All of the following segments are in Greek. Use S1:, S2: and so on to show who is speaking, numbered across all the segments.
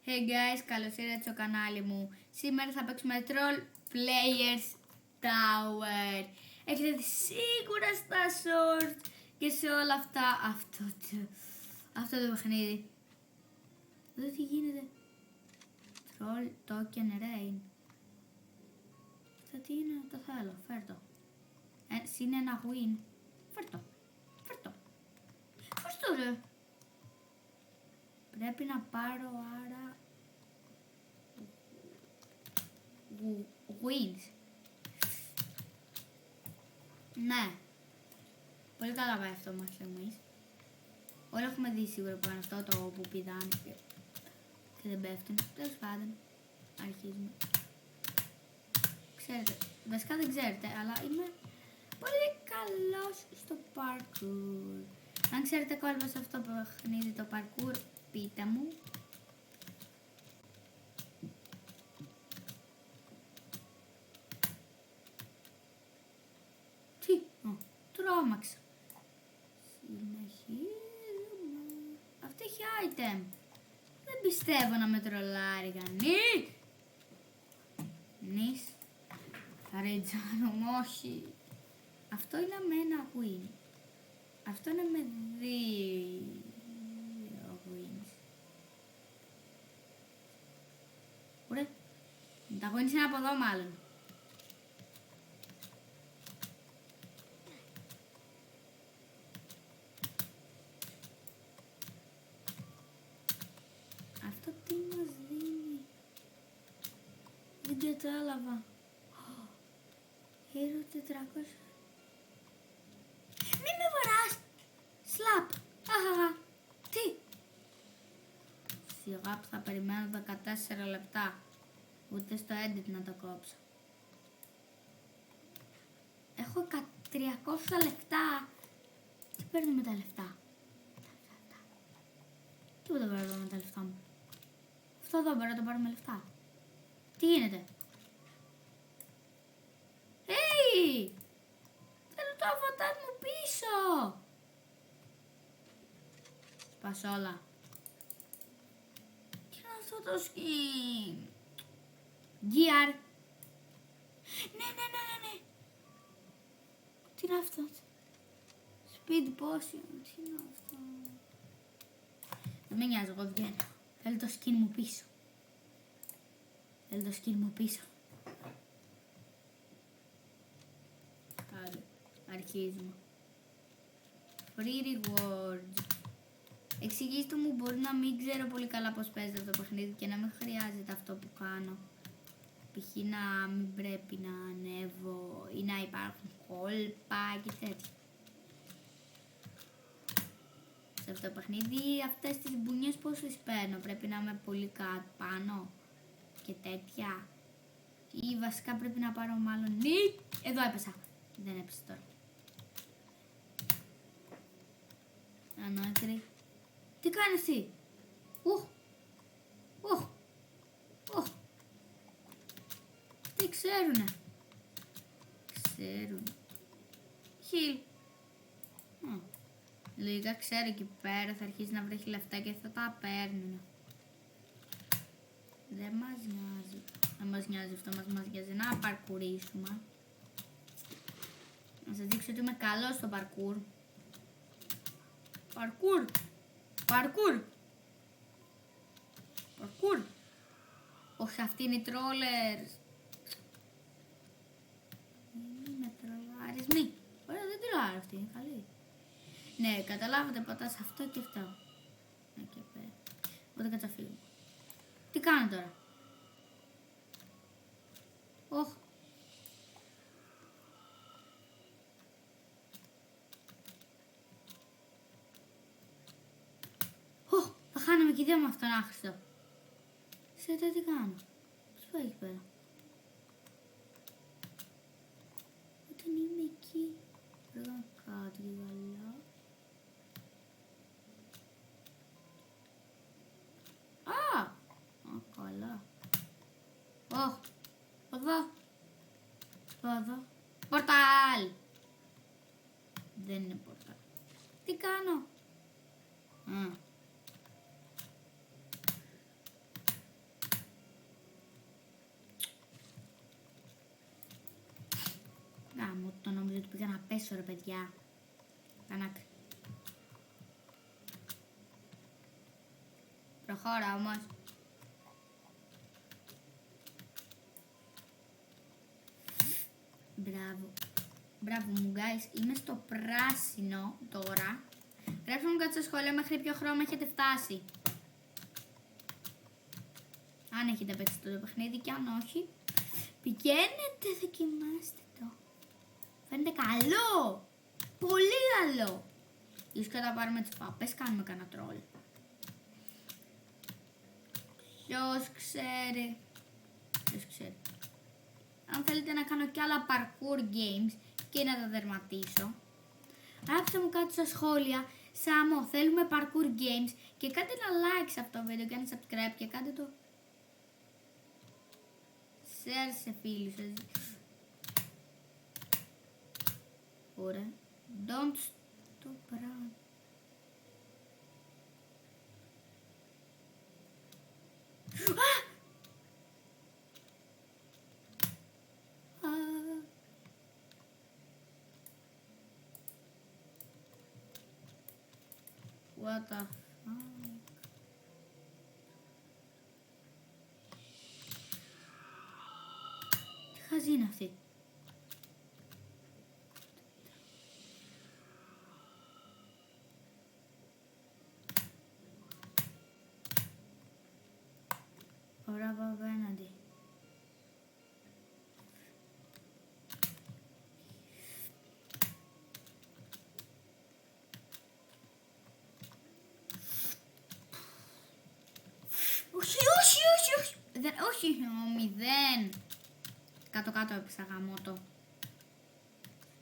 S1: Hey guys, καλώς ήρθατε στο κανάλι μου. Σήμερα θα παίξουμε Troll Players Tower. Έχετε δει σίγουρα στα short και σε όλα αυτά αυτό το παιχνίδι. Εδώ τι γίνεται. Troll Token Rain. Αυτό τι είναι, το θέλω, φέρ' το. Συν ένα win. Φέρ' το. Πώς το ρε. Πρέπει να πάρω άρα wins. Ναι. Πολύ καλά πάει αυτό μέχρι στιγμής. Όλοι έχουμε δει σίγουρα που είναι αυτό το που πηδάνε και δεν πέφτουν. Τέλος πάντων. Αρχίζουμε. Ξέρετε, βασικά δεν ξέρετε, αλλά είμαι πολύ καλός στο parkour. Αν ξέρετε κόλπα σε αυτό το παιχνίδι το parkour, πείτε μου. Τι, τρόμαξα. Συνεχίζουμε. Αυτό έχει item. Δεν πιστεύω να με τρολάρει κανείς. Νης. Ρετζάνο, όχι. Αυτό είναι με ένα win. Αυτό είναι με 2 wins. Ωραία. Τα wins είναι από εδώ μάλλον. Αυτό τι μας δίνει. Δεν κατάλαβα. Hero 400. Μη με βαράς. Slap. Αχαχα. Τι. Σιγά που θα περιμένω 14 λεπτά. Ούτε στο edit να το κόψω. Έχω 300 λεπτά. Τι παίρνω με τα λεφτά. Τίποτα δεν παίρνω με τα λεφτά μου. Αυτό εδώ μπορώ να το πάρω με λεφτά. Τι γίνεται. Hey! Θέλω το avatar μου πίσω. Σπασόλα. Τι είναι αυτό το skin. Gear. Ναι. Τι είναι αυτό. Speed potion. Τι είναι αυτό. Δεν με νοιάζει, εγώ βγαίνω. Θέλω το skin μου πίσω. Άντε, αρχίζουμε. Free rewards. Εξηγήστε μου, μπορεί να μην ξέρω πολύ καλά πώς παίζεται αυτό το παιχνίδι και να μην χρειάζεται αυτό που κάνω. Π.χ. να μην πρέπει να ανέβω ή να υπάρχουν κόλπα και τέτοια. Σε αυτό το παιχνίδι αυτές τις μπουνιές πώς τις παίρνω. Πρέπει να είμαι πολύ κάτω πάνω και τέτοια. Ή βασικά πρέπει να πάρω μάλλον... Εδώ έπεσα. Δεν έπεσε τώρα. Ανάκρη. Τι κάνεις εσύ. Τι ξέρουνε. Χιλ. Λίγα ξέρω εκεί πέρα θα αρχίσει να βρέχει λεφτά και θα τα παίρνουν. Δεν μας νοιάζει αυτό, μας νοιάζει να παρκουρίσουμε. Να σας δείξω ότι είμαι καλός στο παρκούρ. Παρκούρ. Όχι, αυτοί είναι οι τρόλερς. Είναι τρολάρισμοι. Ωραία, δεν τρολάρω αυτή, είναι καλή. Ναι, καταλάβατε, πατάς αυτό και αυτό. Ναι, και πέρα. Οπότε κατσαφύγω. Τι κάνω τώρα. Θα χάνομαι και δύο με αυτόν άχρηστο. Σε τι κάνω. Πώς πάει εκεί πέρα. Όταν είμαι εκεί πρέπει να κάτω και καλά. Καλά. Εδώ. Πορτάλ. Δεν είναι πορτάλ. Τι κάνω. πέσω ρε παιδιά. Κανάκρι. Προχώρα όμως. Μπράβο. Μπράβο μου guys. Είμαι στο πράσινο τώρα. Γράψτε μου κάτι στο σχόλιο μέχρι ποιο χρώμα έχετε φτάσει. Αν έχετε παίξει το παιχνίδι και αν όχι, πηγαίνετε, δοκιμάστε το. Φαίνεται καλό. Πολύ καλό. Ίσως και θα πάρουμε τις πάπες, κάνουμε κανένα τρόλ. Ποιος ξέρει. Ποιος ξέρει. Αν θέλετε να κάνω κι άλλα parkour games και να τα δερματίσω, γράψτε μου κάτι στα σχόλια. Σάμο, θέλουμε parkour games και κάντε ένα like σε αυτό το βίντεο και ένα subscribe και κάντε το share σε φίλους σας. Ωραία. Don't stop run. What the fuck? Τι χαζή είναι αυτή. Ωραία από απέναντι. Όχι, ο 0. Κάτω-κάτω έπαιξα γαμώτο.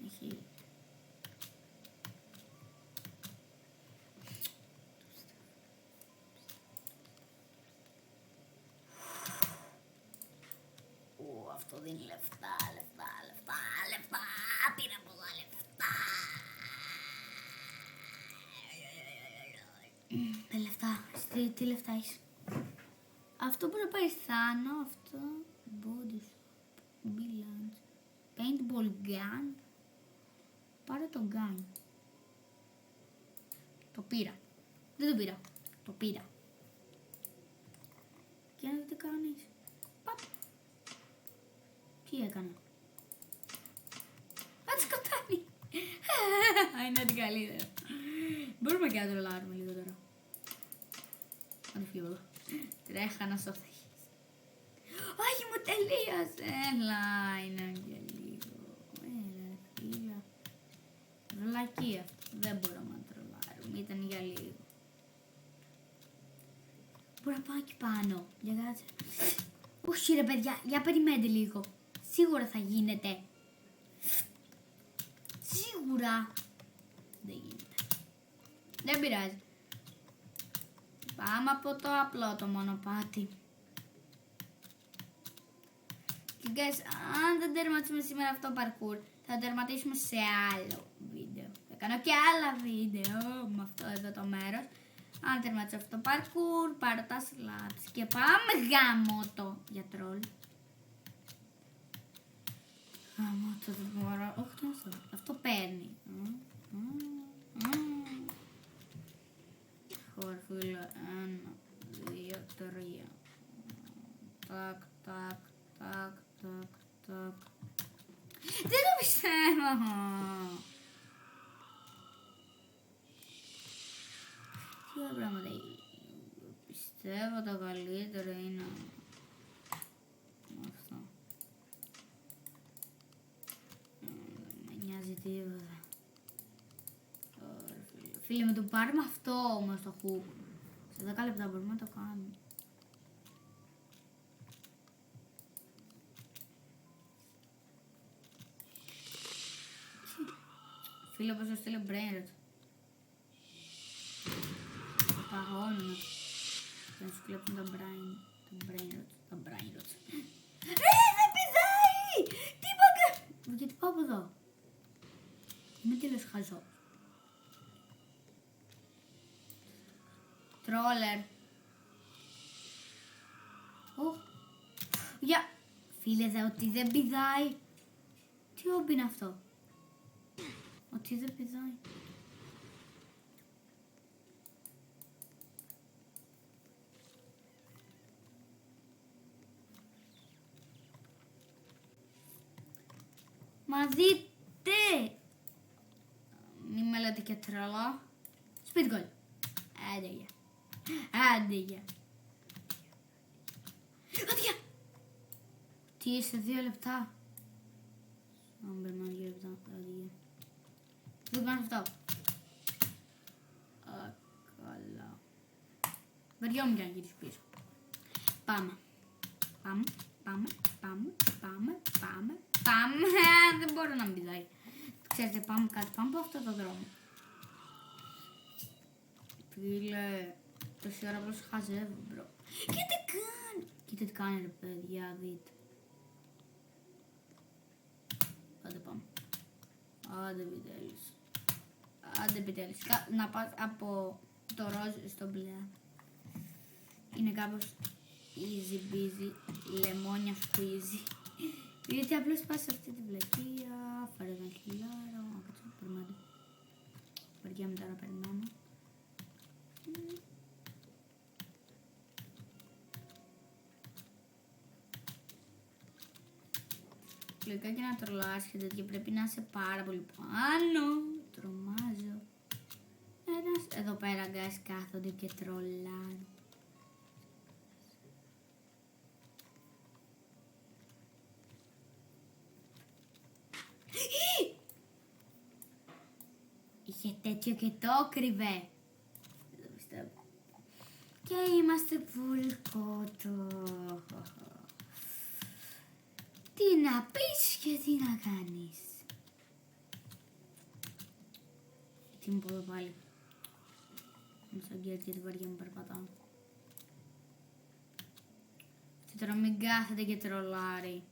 S1: Έχει... αυτό δίνει λεφτά. Πήρα πολλά λεφτά. Τα λεφτά. Τι λεφτά έχεις? Αυτό μπορεί να πάει Θάνο, αυτό, body shop, bilance, paintball gun, πάρε το gun. Το πήρα. Δεν το πήρα. Το πήρα. Και να δείτε τι κάνεις. Παπ. Τι έκανε. Α, τη σκοτώνει. Είναι την καλύτερα. Μπορούμε και να τρολάρουμε λίγο τώρα. Να το φύγω εδώ. Τρέχα να σωθείς. Όχι, μου τελείωσε. Έλα, είναι και λίγο. Έλα, φίλα. Βλακία. Δεν μπορούμε να τρολάρουμε. Ήταν για λίγο. Μπορώ να πάω εκεί πάνω. Για κάτσε. Όχι ρε παιδιά, για περιμένετε λίγο. Σίγουρα θα γίνεται. Σίγουρα. Δεν γίνεται. Δεν πειράζει. Πάμε από το απλό το μονοπάτι. Και guys, αν δεν τερματίσουμε σήμερα αυτό το parkour, θα το τερματίσουμε σε άλλο βίντεο. Θα κάνω και άλλα βίντεο με αυτό εδώ το μέρος. Αν τερματίσω αυτό το parkour, πάρω τα slaps και πάμε γαμώτο για τρόλ. Γαμώτο δεν μπορώ. Όχι, τι είναι αυτό. Αυτό παίρνει. Φίλε, 1, 2, 3. Τάκ. Δεν το πιστεύω. Τι ωραία πράγματα. Πιστεύω το καλύτερο είναι αυτό. Δεν με νοιάζει τίποτα. Φίλε, με το πάρουμε αυτό όμως το hook. Σε 10 λεπτά μπορούμε να το κάνουμε. Φίλε, πώς το στείλω brain rot. Το παγώνουμε. Θα σου κλέψουν τα brain rot. Δεν πηδάει! Τι είπα. Γιατί πάω από εδώ. Είμαι τέλος χαζό. Τρόλερ. Φίλε, δε ότι δεν πηδάει. Τι όμπι είναι αυτό. Τι δεν πηδάει. Μα δείτε! Μη με λέτε και τρελά. Σπίτι γκολ. Άντε γεια. Άντε γεια. Άντε γεια. Τι είσαι, 2 λεπτά. Αν περνάω 2 λεπτά. Άντε γεια. Δεν κάνω αυτό. Καλά. Βαριόμουν για να γυρίσω πίσω. Πάμε. Πάμε. Πάμε. Πάμε. Πάμε. Πάμε. Πάμε. Δεν μπορώ να μην πηδάει. Ξέρετε, πάμε κάτι. Πάμε από αυτό το δρόμο. Φίλε, τόση ώρα απλώς χαζεύω, μπρο. Κοίτα τι κάνει. Κοίτα τι κάνει, ρε παιδιά, δείτε. Άντε πάμε. Άντε επιτέλους. Άντε επιτέλους. Να πας από το ροζ στο μπλε. Είναι κάπως easy busy, λεμόνια squeezy. Γιατί απλώς πας σε αυτή τη βλακεία, φάρε ένα χιλιάρο, κάτσε, περιμένω. Βαριέμαι τώρα, περιμένω. Λογικά και να τρολάς και τέτοια πρέπει να είσαι πάρα πολύ πάνω. Τρομάζω. Εδώ πέρα guys κάθονται και τρολάρουν. Είχε τέτοιο και το κρυβέ. Δεν πιστεύω. Και είμαστε βουλκότο. Τι να πεις και τι να κάνεις. Τι μου πω εδώ πάλι. Μου σαν γκέρτ γιατί βαριά μου περπατάω. Και τώρα μην κάθεται και τρολάρει.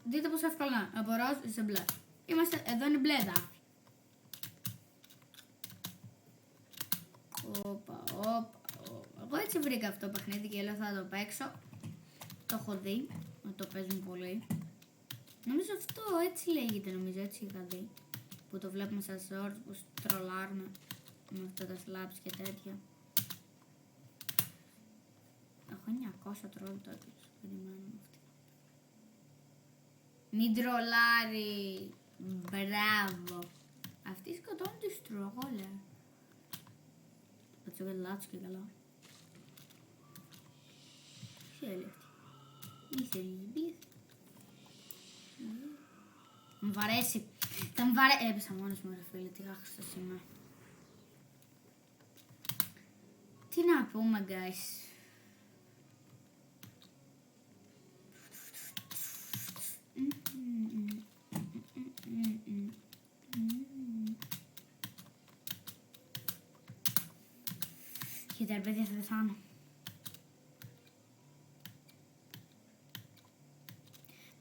S1: Δείτε πόσο εύκολα είναι. Από ροζ σε μπλε. Είμαστε, εδώ είναι μπλε εδάφη. Όπα. Εγώ έτσι βρήκα αυτό το παιχνίδι και λέω θα το παίξω. Το έχω δει, να το παίζουν πολύ. Νομίζω αυτό έτσι λέγεται, νομίζω έτσι είχα δει. Που το βλέπουμε στα shorts, που τρολάρουν με αυτά τα slaps και τέτοια. Έχω 900 τρόλ τότε, περιμένουμε αυτή. Μην τρολάρει. Μπράβο. Αυτή σκοτώνει τους τρόλερ. Θα τσογελάτσω και καλά. Τι έλεγε αυτή. Ήθελες μπεις. Μου βαρέσει. Θα μου βαρέσει. Έπεσα μόνος μου ρε φίλε. Τι άχαστος είμαι. Τι να πούμε guys. Κοίτα ρε παιδιά θα πεθάνω.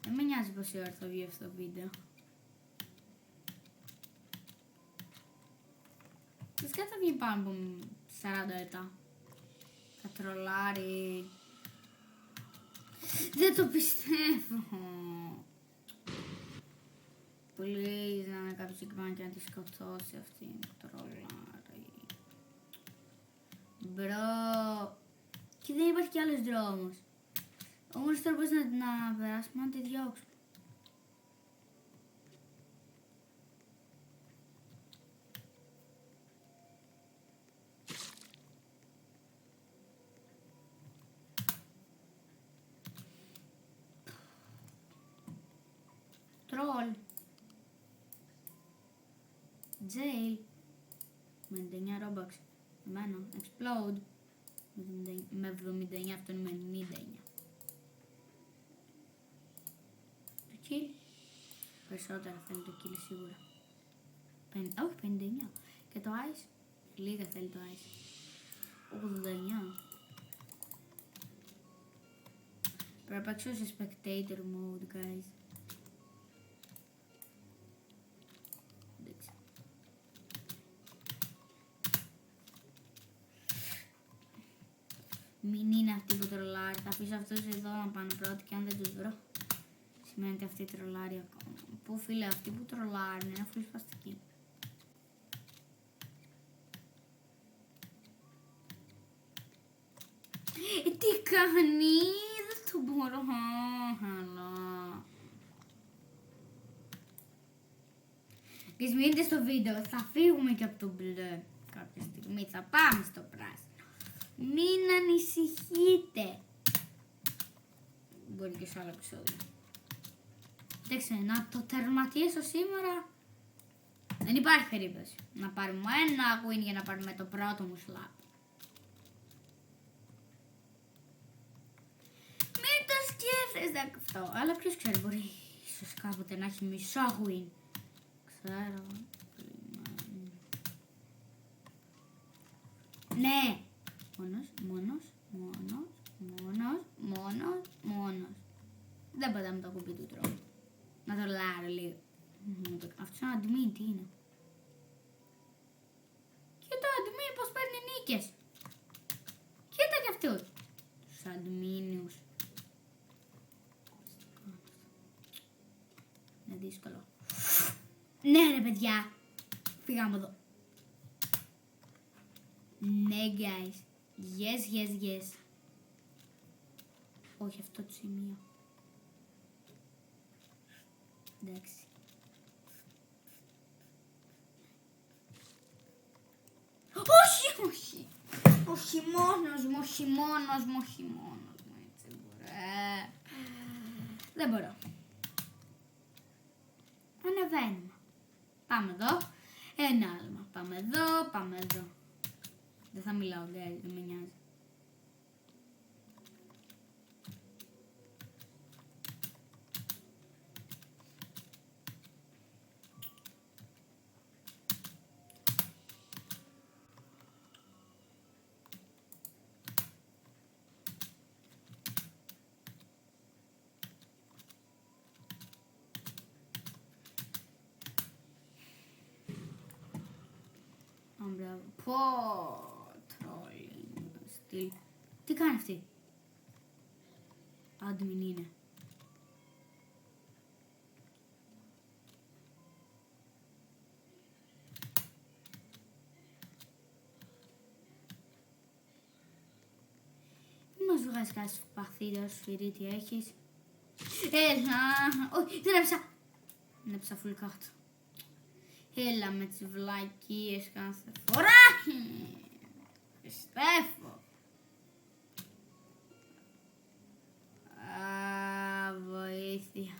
S1: Δεν με νοιάζει πόση ώρα θα βγει αυτό το βίντεο. Φυσικά θα βγει πάνω από 40 λεπτά. Θα τρολάρει. Δεν το πιστεύω. Please να είναι κάποιος συγκεκριμένο και να τη σκοτώσει αυτή. Τρολάρει. Μπρο. Και δεν υπάρχει κι άλλος δρόμος. Ο μόνος τρόπος να περάσουμε να τη διώξουμε. Troll. Jail. Με 99 Robux. Εμένα. Explode. Με 79, αυτό είναι με 99. Το kill. Περισσότερα θέλει το kill σίγουρα. Όχι 59. Και το ice. Λίγα θέλει το ice. 89. Πρέπει να παίξω σε spectator mode guys. Μην είναι αυτοί που τρολάρει. Θα αφήσω αυτούς εδώ να πάνε πρώτοι και αν δεν τους βρω σημαίνει ότι αυτή τρολάρει ακόμα. Πού φίλε, αυτοί που τρολάρουν είναι αφού σπαστικοί. Τι κάνει, δεν το μπορώ. Αλλά. Και μείνετε στο βίντεο, θα φύγουμε και από το μπλε κάποια στιγμή, θα πάμε στο πράσινο. Μην ανησυχείτε. Μπορεί και σε άλλο επεισόδιο. Κοιτάξτε, να το τερματίσω σήμερα. Δεν υπάρχει περίπτωση να πάρουμε ένα win για να πάρουμε το πρώτο μου slap. Μην το σκέφτεσαι αυτό. Αλλά ποιος ξέρει, μπορεί ίσως κάποτε να έχει μισό win. Ξέρω. Ναι. Μόνος. Δεν πατάμε το κουμπί του τρόπου. Να το λάρω λίγο. Αυτό είναι admin, τι είναι. Κοίτα admin πως παίρνει νίκες. Κοίτα κι αυτούς. Τους adminiους. Είναι δύσκολο. Ναι ρε παιδιά. Φύγαμε εδώ. Ναι guys. Yes. Όχι αυτό το σημείο. Εντάξει. Όχι. Όχι μόνος μου. Έτσι δεν μπορώ. Ανεβαίνουμε. Πάμε εδώ. Ένα άλμα. Πάμε εδώ. Δεν θα μιλάω, guys, δεν με νοιάζει. Πω, τρόλινγκ στυλ. Τι κάνει αυτή? Admin είναι. Μη μας βγάζεις κάτι σπαθίδα, σφυρί, τι έχεις. Έλα, όχι, δεν έπαιξα. Δεν έπαιξα full κάτω. Έλα με τις βλακίες κάθε φορά. Πιστεύω. Βοήθεια.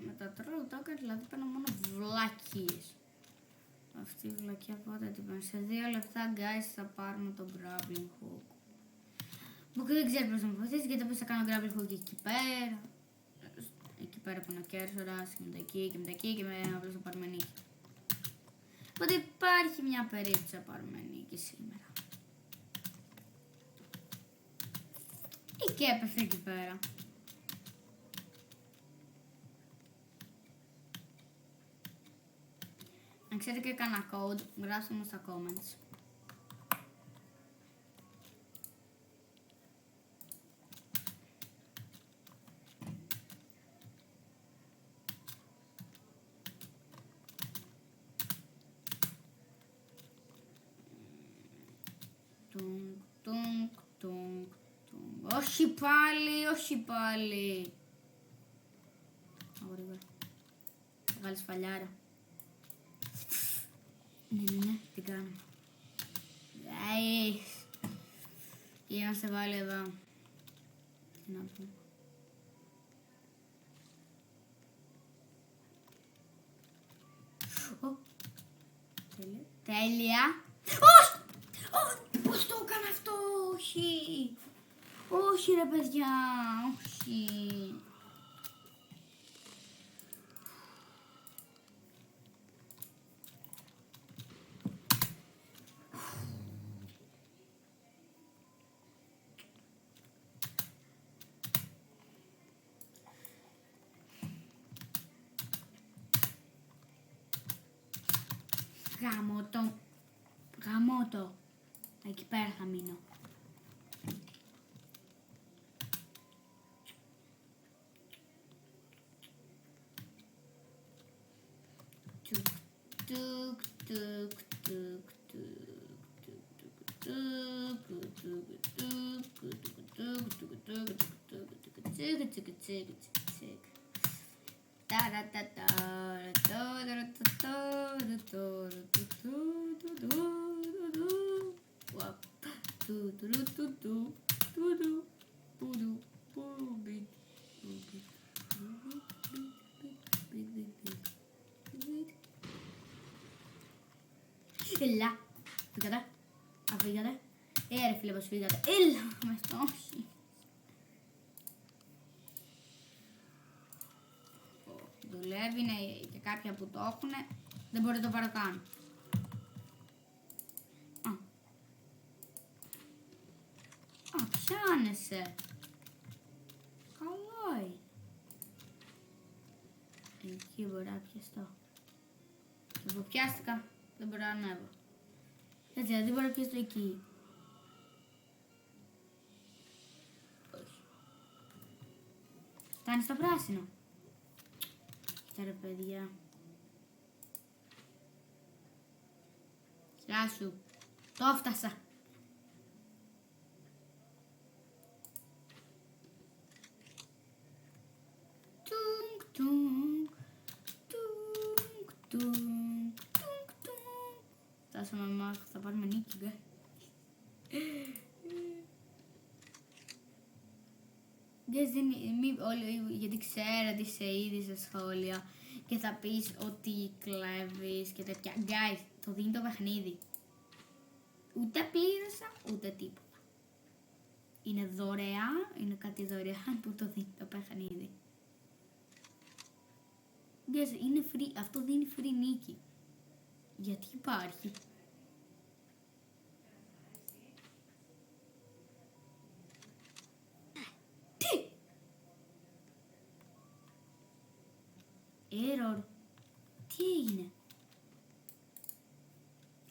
S1: Με τα troll token δηλαδή παίρνω μόνο βλακίες. Αυτή η βλακία πότε την παίρνω? Σε 2 λεπτά guys θα πάρουμε το grappling hook. Που δεν ξέρω πώς να μου βοηθήσει γιατί πώς θα κάνω grappling hook εκεί πέρα. Εκεί πέρα που είναι ο κέρσορας και μετά εκεί και μετά εκεί και με απλώς θα πάρουμε νίκη. Οπότε υπάρχει μια περίπτωση να πάρουμε νίκη σήμερα. Ή και έπεσε εκεί πέρα. Αν ξέρετε και κανένα code, γράψτε μου στα comments. Όχι πάλι. Γρήγορα. Θα βγάλεις φαλιάρα. Ναι, την κάνω. Για να σε βάλει εδώ. Τι να πω. Τέλεια. Πώς το έκανα αυτό, όχι. Όχι ρε παιδιά, όχι. Γαμώτο. Εκεί πέρα θα μείνω. Έλα, φύγατε, αφήγατε. Ρε φίλε πως φύγατε, έλα, με στόχι. Δουλεύει, είναι και κάποια που το έχουν, δεν μπορεί να το πάρω καν. Πιάνεσαι. Καλό είναι. Εκεί μπορεί να πιαστώ. Εγώ πιάστηκα, δεν μπορώ να ανέβω. Έτσι, δεν μπορώ να πιαστώ εκεί. Όχι. Φτάνει στο πράσινο. Κοίτα ρε παιδιά. Γεια σου. Το έφτασα. Φτάσαμε μάχο, θα πάρουμε νίκη, γκέ. Γιατί ξέρω τι σε είδη σε σχόλια και θα πεις ότι κλέβεις και τέτοια. Guys, το δίνει το παιχνίδι. Ούτε πλήρωσα, ούτε τίποτα. Είναι δωρεάν, είναι κάτι δωρεάν που το δίνει το παιχνίδι. Guys, είναι free, αυτό δίνει free νίκη. Γιατί υπάρχει. Τι! Error. Τι έγινε.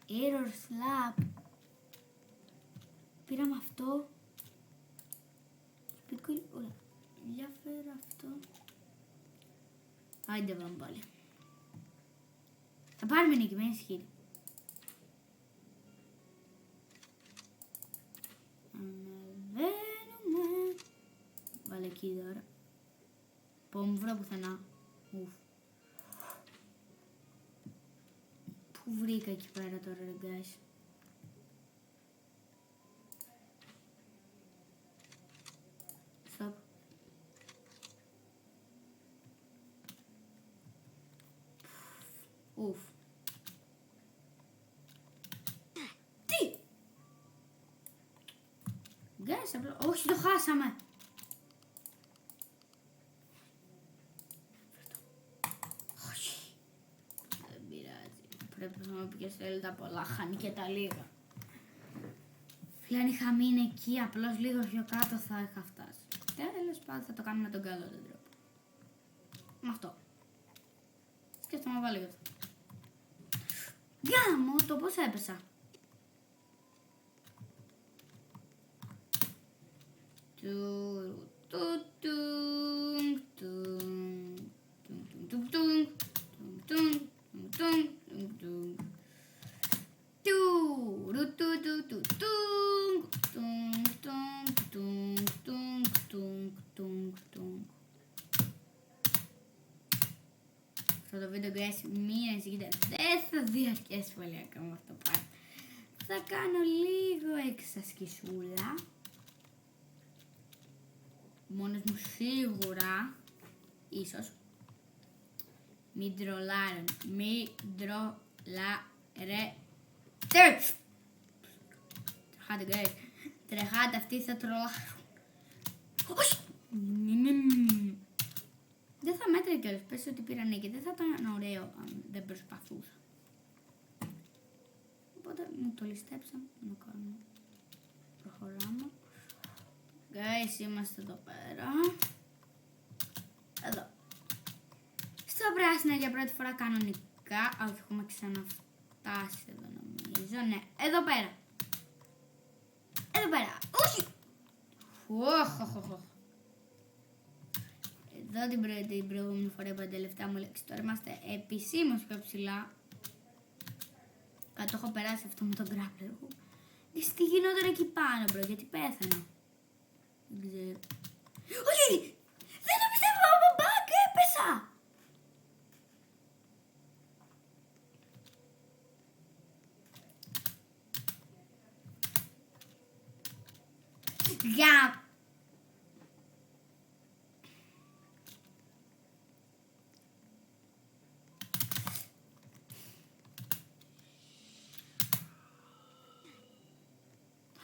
S1: Error slap. Πήραμε αυτό. Bitcoin, ωραία. Για φέρε αυτό. Άιντε πάμε πάλι. Θα πάρουμε νίκη, με ισχύρει. Ανεβαίνουμε. Βάλε εκεί τώρα. Πω μου βρω πουθενά. Ουφ. Πού βρήκα εκεί πέρα τώρα ρε guys. Stop. Ουφ. Τι! Guys, απλά... Όχι, το χάσαμε. Όχι. Δεν πειράζει. Πρέπει να μου πηγαίνει θέλει τα πολλά. Χάνει και τα λίγα. Φίλε, αν είχα μείνει εκεί απλώς λίγο πιο κάτω θα είχα φτάσει. Τέλος πάντων θα το κάνουμε με τον καλό τον τρόπο. Με αυτό. Σκέφτομαι να βάλω γι' αυτό. Γάμο, το πώς έπεσα. Αυτό το βίντεο guys, μην ανησυχείτε, δεν θα διαρκέσει πολύ ακόμα αυτό το πράγμα. Θα κάνω λίγο εξασκησούλα. Μόνος μου σίγουρα, ίσως. Μην τρολάρουν, μην τρολάρετε. Τρεχάτε guys, τρεχάτε, αυτοί θα τρολάρουν. Όχι! Δεν θα μέτρε κιόλας, πες ότι πήρα νίκη, δεν θα ήταν ωραίο αν δεν προσπαθούσα. Οπότε μου το ληστέψαν, να κάνουμε. Προχωράμε. Guys, είμαστε εδώ πέρα. Εδώ. Στο πράσινο για πρώτη φορά κανονικά. Όχι, έχουμε ξαναφτάσει εδώ νομίζω. Ναι, εδώ πέρα. Εδώ πέρα. Όχι! Εδώ την προηγούμενη φορά είπα τελευταία μου λέξη. Τώρα είμαστε επισήμως πιο ψηλά. Κάτι το έχω περάσει αυτό με τον grappler. Τι γινόταν εκεί πάνω, μπρο, γιατί πέθανα. Δεν ξέρω. Όχι! Δεν το πιστεύω, από μπακ έπεσα! Γεια!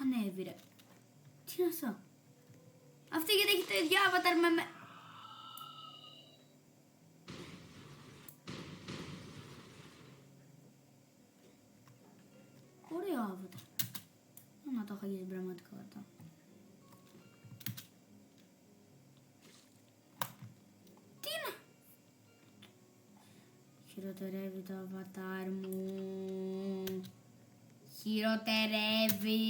S1: Θα ανέβει ρε. Τι είναι αυτό? Αυτή γιατί έχει το ίδιο avatar με... Ωραίο avatar. Να το έχω για την πραγματικότητα. Τι είναι? Χειροτερεύει το avatar μου. Χειροτερεύει.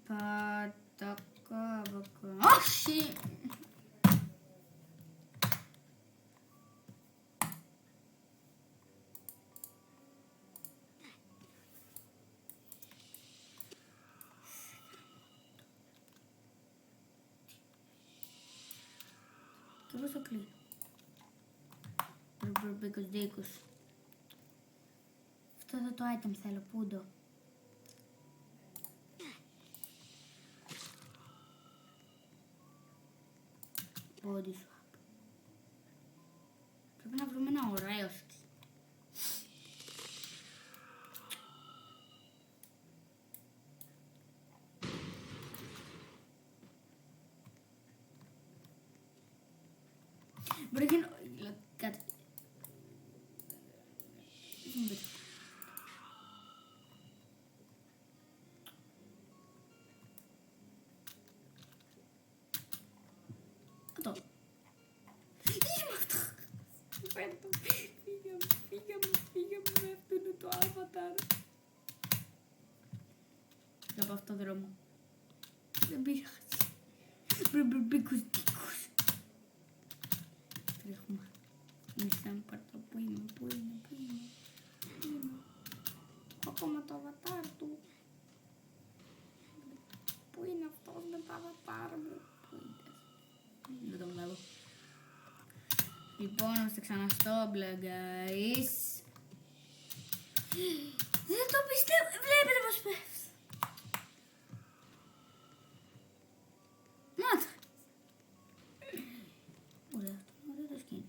S1: Πατακάβακα. Όχι! Και πώς το κλείνω? Μπρμπρμπίκος δίκος. Αυτό εδώ το item θέλω, πούντο. Body swap. Πρέπει να βρούμε ένα ωραίο skin. Μπορεί και κάτι. Αυτό. Είμαι αυτό. Φύγαμε με αυτό είναι το avatar. Από αυτό το δρόμο. Δεν πειράζει. Μπρμπρμπίκους δίκους. Τρέχουμε. Μισάμε πάρτο. Πού είμαι. Ακόμα το avatar του. Πού είναι αυτός με το avatar μου? Πού είναι? Δεν το βλέπω. Λοιπόν, είμαστε ξανά στο μπλε, guys. Δεν το πιστεύω. Βλέπετε πως πέφτει. Να το. Ωραία, ωραίο το skin.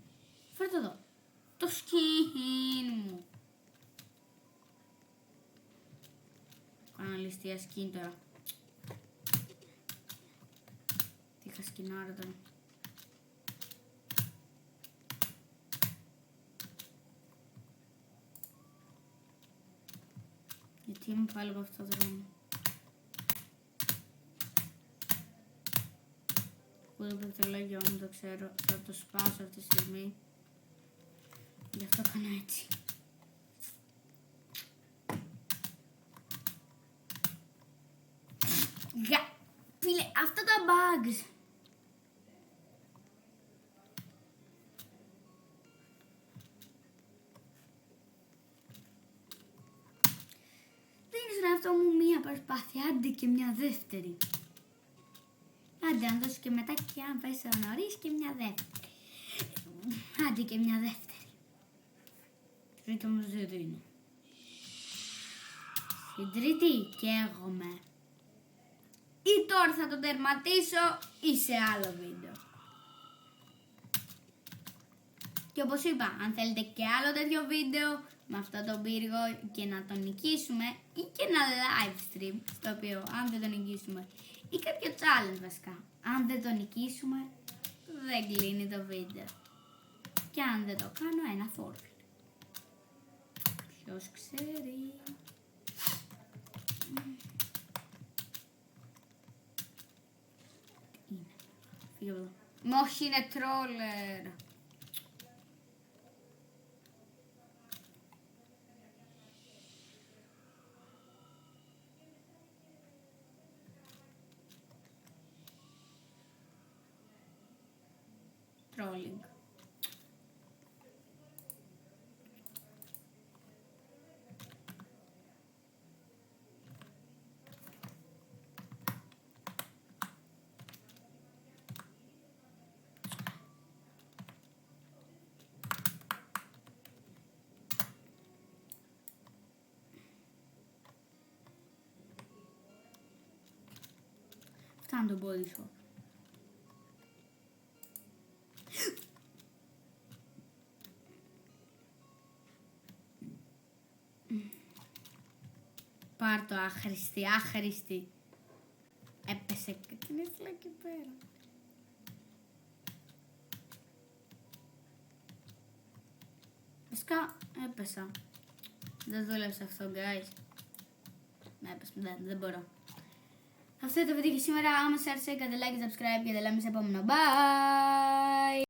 S1: Φέρε το εδώ. Το skin μου. Κάνω ληστεία skin τώρα. Τι είχα σκινάρα τώρα. Γιατί είμαι πάλι από αυτό το δρόμο. Ούτε το πληκτρολόγιο μου το ξέρω. Θα το σπάσω αυτή τη στιγμή. Γι' αυτό κάνω έτσι. Φίλε, αυτά τα bugs. Δίνεις στον εαυτό μου μία προσπάθεια, άντε και μια δεύτερη. Άντε αν δώσω και μετά και αν πέσω νωρίς και μια δεύτερη. Άντε και μια δεύτερη. Τρίτη όμως δεν είναι. Στην τρίτη καίγομαι. Ή τώρα θα το τερματίσω ή σε άλλο βίντεο. Και όπως είπα, αν θέλετε και άλλο τέτοιο βίντεο με αυτό το πύργο και να τον νικήσουμε ή και ένα live stream, στο οποίο αν δεν τον νικήσουμε, ή κάποιο challenge βασικά, αν δεν τον νικήσουμε δεν κλείνει το βίντεο. Και αν δεν το κάνω, ένα forfeit. Ποιος ξέρει. Είναι. Φύγε από εδώ. Όχι, είναι τρόλερ. Trolling. Φτάνει το body shop. Πάρ' το άχρηστη, άχρηστη. Έπεσε και την έστειλα εκεί πέρα. Βασικά έπεσα. Δεν δούλεψε αυτό, guys. Ναι, έπεσε, δεν μπορώ. Αυτό είναι το βίντεο για σήμερα. Άμα σας άρεσε, κάντε like, subscribe και τα λέμε σε επόμενο. Bye!